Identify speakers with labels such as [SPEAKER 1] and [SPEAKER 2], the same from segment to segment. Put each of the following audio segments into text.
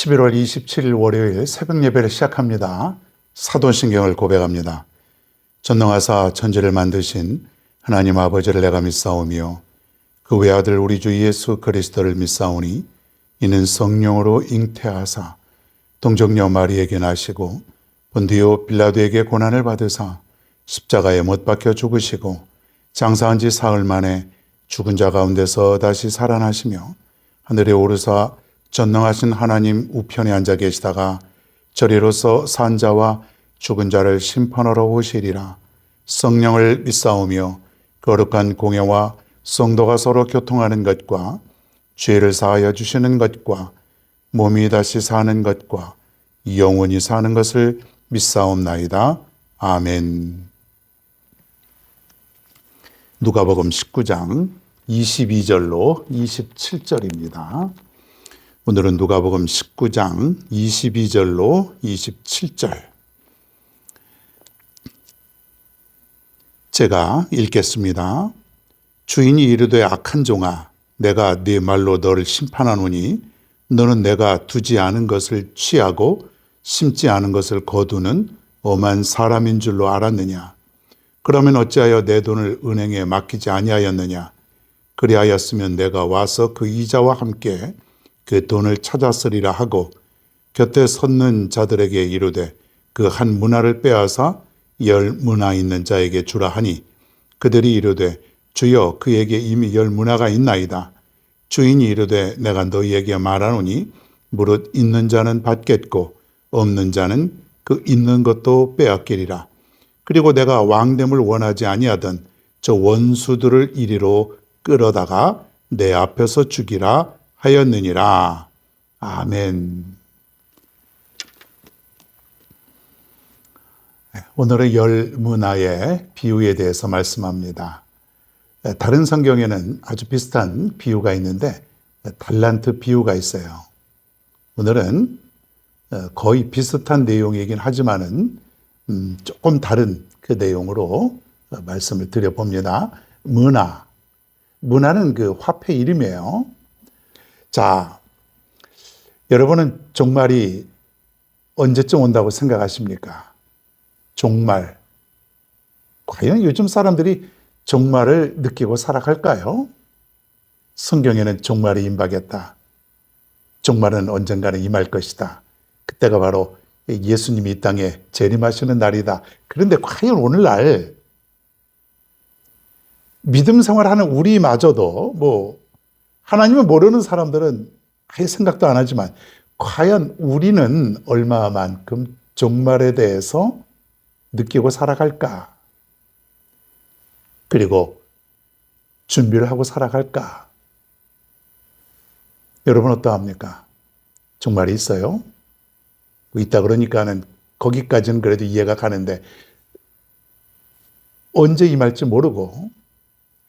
[SPEAKER 1] 11월 27일 월요일 새벽 예배를 시작합니다. 사도신경을 고백합니다. 전능하사 천지를 만드신 하나님 아버지를 내가 믿사오며 그 외아들 우리 주 예수 그리스도를 믿사오니 이는 성령으로 잉태하사 동정녀 마리에게 나시고 본디오 빌라도에게 고난을 받으사 십자가에 못 박혀 죽으시고 장사한 지 사흘 만에 죽은 자 가운데서 다시 살아나시며 하늘에 오르사 전능하신 하나님 우편에 앉아 계시다가 저리로서 산 자와 죽은 자를 심판하러 오시리라. 성령을 믿사오며 거룩한 공예와 성도가 서로 교통하는 것과 죄를 사하여 주시는 것과 몸이 다시 사는 것과 영원히 사는 것을 믿사옵나이다. 아멘. 누가복음 19장 22절로 27절입니다. 오늘은 누가복음 19장 22절로 27절. 제가 읽겠습니다. 주인이 이르되 악한 종아, 내가 네 말로 너를 심판하노니 너는 내가 두지 않은 것을 취하고 심지 않은 것을 거두는 엄한 사람인 줄로 알았느냐? 그러면 어찌하여 내 돈을 은행에 맡기지 아니하였느냐? 그리하였으면 내가 와서 그 이자와 함께 그 돈을 찾았으리라 하고 곁에 섰는 자들에게 이르되 그 한 문화를 빼앗아 10문화 있는 자에게 주라 하니 그들이 이르되 주여 그에게 이미 10문화가 있나이다. 주인이 이르되 내가 너희에게 말하노니 무릇 있는 자는 받겠고 없는 자는 그 있는 것도 빼앗기리라. 그리고 내가 왕됨을 원하지 아니하던 저 원수들을 이리로 끌어다가 내 앞에서 죽이라 하였느니라. 아멘. 오늘은 10문화의 비유에 대해서 말씀합니다. 다른 성경에는 아주 비슷한 비유가 있는데 달란트 비유가 있어요. 오늘은 거의 비슷한 내용이긴 하지만은 조금 다른 그 내용으로 말씀을 드려봅니다. 문화는 그 화폐 이름이에요. 자, 여러분은 종말이 언제쯤 온다고 생각하십니까? 종말. 과연 요즘 사람들이 종말을 느끼고 살아갈까요? 성경에는 종말이 임박했다. 종말은 언젠가는 임할 것이다. 그때가 바로 예수님이 이 땅에 재림하시는 날이다. 그런데 과연 오늘날 믿음 생활하는 우리마저도 하나님을 모르는 사람들은 아예 생각도 안 하지만 과연 우리는 얼마만큼 종말에 대해서 느끼고 살아갈까? 그리고 준비를 하고 살아갈까? 여러분 어떠합니까? 종말이 있어요? 있다 그러니까는 거기까지는 그래도 이해가 가는데 언제 임할지 모르고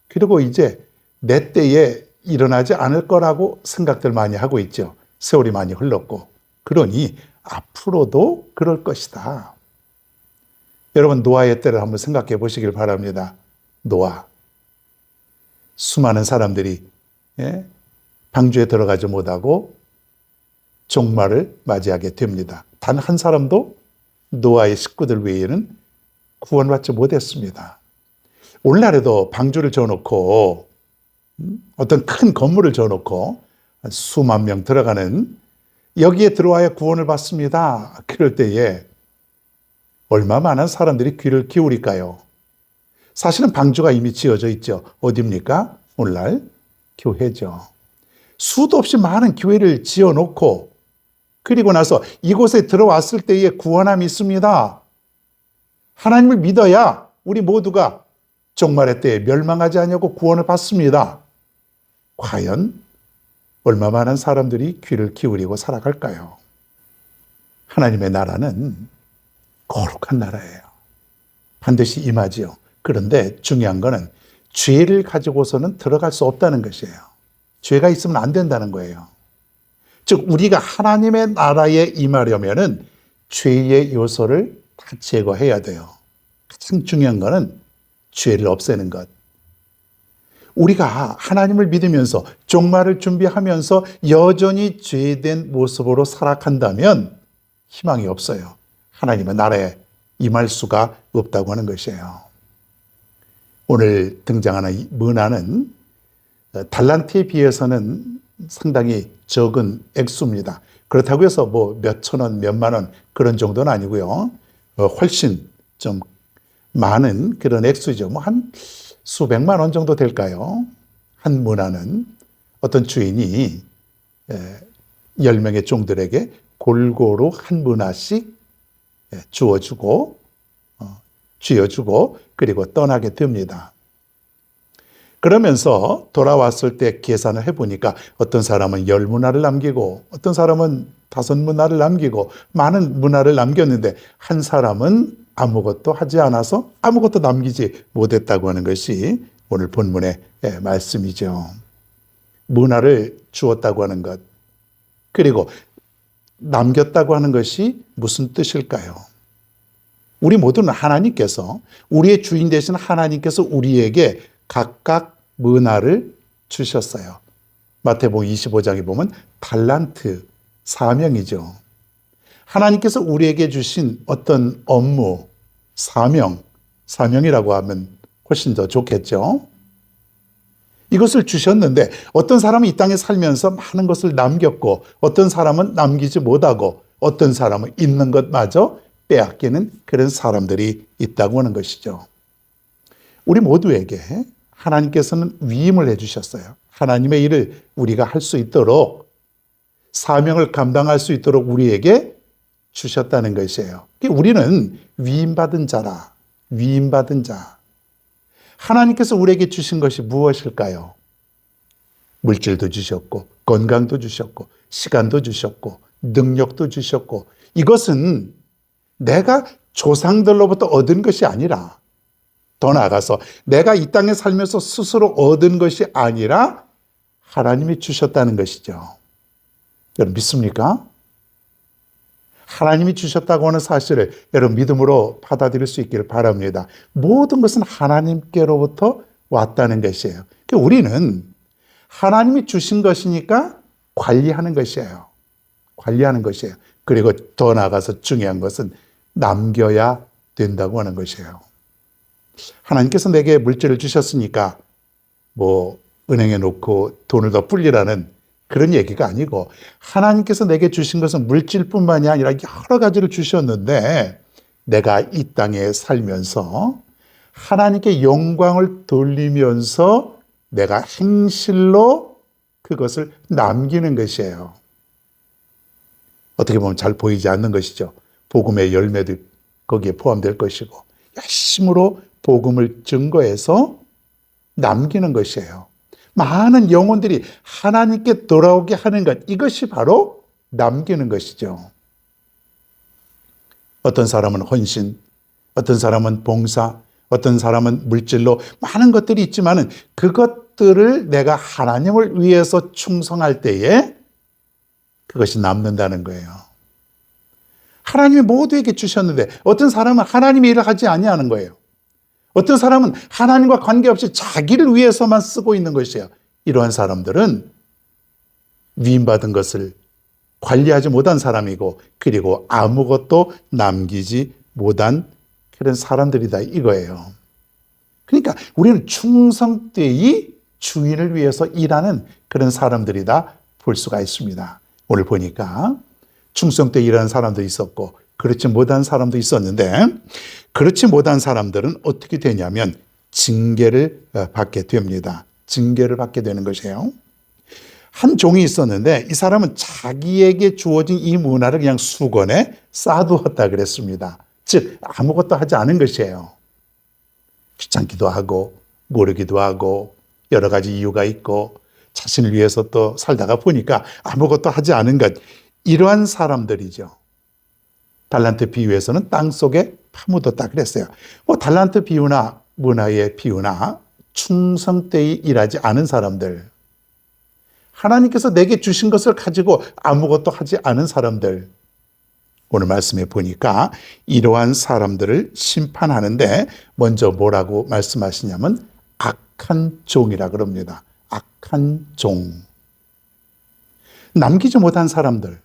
[SPEAKER 1] 그리고 이제 내 때에 일어나지 않을 거라고 생각들 많이 하고 있죠. 세월이 많이 흘렀고. 그러니 앞으로도 그럴 것이다. 여러분 노아의 때를 한번 생각해 보시길 바랍니다. 노아. 수많은 사람들이 방주에 들어가지 못하고 종말을 맞이하게 됩니다. 단 한 사람도 노아의 식구들 외에는 구원받지 못했습니다. 오늘날에도 방주를 지어놓고 어떤 큰 건물을 지어놓고 수만 명 들어가는 여기에 들어와야 구원을 받습니다. 그럴 때에 얼마 많은 사람들이 귀를 기울일까요? 사실은 방주가 이미 지어져 있죠. 어디입니까? 오늘날 교회죠. 수도 없이 많은 교회를 지어놓고 그리고 나서 이곳에 들어왔을 때에 구원함이 있습니다. 하나님을 믿어야 우리 모두가 종말의 때에 멸망하지 않냐고 구원을 받습니다. 과연 얼마 많은 사람들이 귀를 기울이고 살아갈까요? 하나님의 나라는 거룩한 나라예요. 반드시 임하지요. 그런데 중요한 거는 죄를 가지고서는 들어갈 수 없다는 것이에요. 죄가 있으면 안 된다는 거예요. 즉 우리가 하나님의 나라에 임하려면은 죄의 요소를 다 제거해야 돼요. 가장 중요한 거는 죄를 없애는 것. 우리가 하나님을 믿으면서 종말을 준비하면서 여전히 죄된 모습으로 살아간다면 희망이 없어요. 하나님의 나라에 임할 수가 없다고 하는 것이에요. 오늘 등장하는 이 문화는 달란트에 비해서는 상당히 적은 액수입니다. 그렇다고 해서 뭐 몇천 원, 몇만 원 그런 정도는 아니고요. 훨씬 좀 많은 그런 액수죠. 뭐 한 수백만 원 정도 될까요? 한 문화는 어떤 주인이 10명의 종들에게 골고루 한 문화씩 주어주고 쥐어주고 그리고 떠나게 됩니다. 그러면서 돌아왔을 때 계산을 해보니까 어떤 사람은 10문화를 남기고 어떤 사람은 5문화를 남기고 많은 문화를 남겼는데 한 사람은 아무것도 하지 않아서 아무것도 남기지 못했다고 하는 것이 오늘 본문의 말씀이죠. 문화를 주었다고 하는 것 그리고 남겼다고 하는 것이 무슨 뜻일까요? 우리 모두는 하나님께서 우리의 주인 되신 하나님께서 우리에게 각각 문화를 주셨어요. 마태복음 25장에 보면 달란트 사명이죠. 하나님께서 우리에게 주신 어떤 업무, 사명이라고 하면 훨씬 더 좋겠죠. 이것을 주셨는데 어떤 사람은 이 땅에 살면서 많은 것을 남겼고 어떤 사람은 남기지 못하고 어떤 사람은 있는 것마저 빼앗기는 그런 사람들이 있다고 하는 것이죠. 우리 모두에게 하나님께서는 위임을 해주셨어요. 하나님의 일을 우리가 할 수 있도록 사명을 감당할 수 있도록 우리에게 주셨다는 것이에요. 우리는 위임받은 자라. 위임받은 자. 하나님께서 우리에게 주신 것이 무엇일까요? 물질도 주셨고 건강도 주셨고 시간도 주셨고 능력도 주셨고 이것은 내가 조상들로부터 얻은 것이 아니라 더 나아가서 내가 이 땅에 살면서 스스로 얻은 것이 아니라 하나님이 주셨다는 것이죠. 여러분 믿습니까? 하나님이 주셨다고 하는 사실을 여러분 믿음으로 받아들일 수 있기를 바랍니다. 모든 것은 하나님께로부터 왔다는 것이에요. 우리는 하나님이 주신 것이니까 관리하는 것이에요. 관리하는 것이에요. 그리고 더 나아가서 중요한 것은 남겨야 된다고 하는 것이에요. 하나님께서 내게 물질을 주셨으니까 뭐 은행에 놓고 돈을 더 불리라는 그런 얘기가 아니고 하나님께서 내게 주신 것은 물질뿐만이 아니라 여러 가지를 주셨는데 내가 이 땅에 살면서 하나님께 영광을 돌리면서 내가 행실로 그것을 남기는 것이에요. 어떻게 보면 잘 보이지 않는 것이죠. 복음의 열매도 거기에 포함될 것이고 열심으로 복음을 증거해서 남기는 것이에요. 많은 영혼들이 하나님께 돌아오게 하는 것, 이것이 바로 남기는 것이죠. 어떤 사람은 헌신, 어떤 사람은 봉사, 어떤 사람은 물질로 많은 것들이 있지만은 그것들을 내가 하나님을 위해서 충성할 때에 그것이 남는다는 거예요. 하나님이 모두에게 주셨는데 어떤 사람은 하나님의 일을 하지 아니하는 거예요. 어떤 사람은 하나님과 관계없이 자기를 위해서만 쓰고 있는 것이에요. 이러한 사람들은 위임받은 것을 관리하지 못한 사람이고 그리고 아무것도 남기지 못한 그런 사람들이다 이거예요. 그러니까 우리는 충성되이 주인을 위해서 일하는 그런 사람들이다 볼 수가 있습니다. 오늘 보니까 충성되이 일하는 사람도 있었고 그렇지 못한 사람도 있었는데 그렇지 못한 사람들은 어떻게 되냐면 징계를 받게 됩니다. 징계를 받게 되는 것이에요. 한 종이 있었는데 이 사람은 자기에게 주어진 이 문화를 그냥 수건에 쌓아두었다 그랬습니다. 즉 아무것도 하지 않은 것이에요. 귀찮기도 하고 모르기도 하고 여러 가지 이유가 있고 자신을 위해서 또 살다가 보니까 아무것도 하지 않은 것, 이러한 사람들이죠. 달란트 비유에서는 땅속에 파묻었다 그랬어요. 달란트 비유나 문화의 비유나 충성되이 일하지 않은 사람들, 하나님께서 내게 주신 것을 가지고 아무것도 하지 않은 사람들, 오늘 말씀에 보니까 이러한 사람들을 심판하는데 먼저 뭐라고 말씀하시냐면 악한 종이라 그럽니다. 악한 종. 남기지 못한 사람들,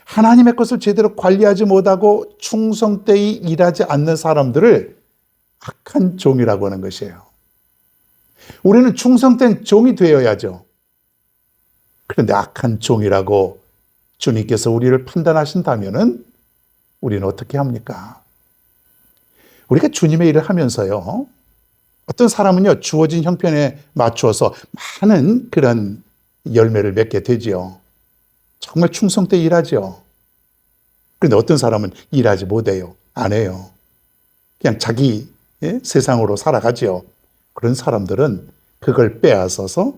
[SPEAKER 1] 하나님의 것을 제대로 관리하지 못하고 충성되이 일하지 않는 사람들을 악한 종이라고 하는 것이에요. 우리는 충성된 종이 되어야죠. 그런데 악한 종이라고 주님께서 우리를 판단하신다면 우리는 어떻게 합니까? 우리가 주님의 일을 하면서요, 어떤 사람은요, 주어진 형편에 맞추어서 많은 그런 열매를 맺게 되지요. 정말 충성되이 일하죠. 그런데 어떤 사람은 일하지 못해요. 안 해요. 그냥 자기 세상으로 살아가지요. 그런 사람들은 그걸 빼앗아서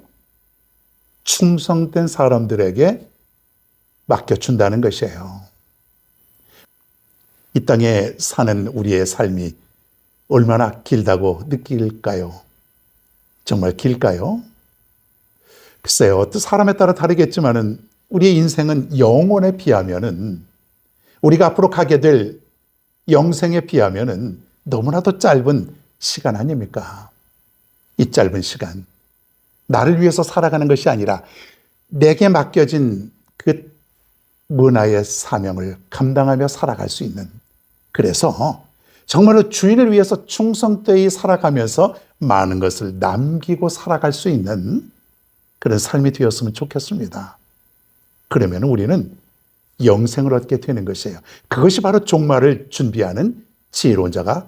[SPEAKER 1] 충성된 사람들에게 맡겨준다는 것이에요. 이 땅에 사는 우리의 삶이 얼마나 길다고 느낄까요? 정말 길까요? 글쎄요, 어떤 사람에 따라 다르겠지만은 우리의 인생은 영혼에 비하면은, 우리가 앞으로 가게 될 영생에 비하면은 너무나도 짧은 시간 아닙니까? 이 짧은 시간, 나를 위해서 살아가는 것이 아니라 내게 맡겨진 그 문화의 사명을 감당하며 살아갈 수 있는, 그래서 정말로 주인을 위해서 충성되이 살아가면서 많은 것을 남기고 살아갈 수 있는 그런 삶이 되었으면 좋겠습니다. 그러면 우리는 영생을 얻게 되는 것이에요. 그것이 바로 종말을 준비하는 지혜로운 자가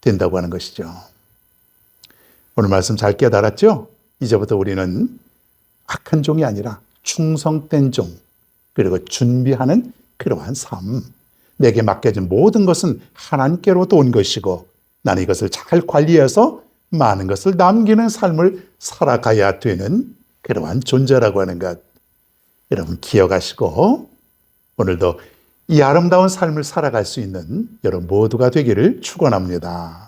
[SPEAKER 1] 된다고 하는 것이죠. 오늘 말씀 잘 깨달았죠? 이제부터 우리는 악한 종이 아니라 충성된 종, 그리고 준비하는 그러한 삶, 내게 맡겨진 모든 것은 하나님께로부터 온 것이고 나는 이것을 잘 관리해서 많은 것을 남기는 삶을 살아가야 되는 그러한 존재라고 하는 것, 여러분 기억하시고 오늘도 이 아름다운 삶을 살아갈 수 있는 여러분 모두가 되기를 축원합니다.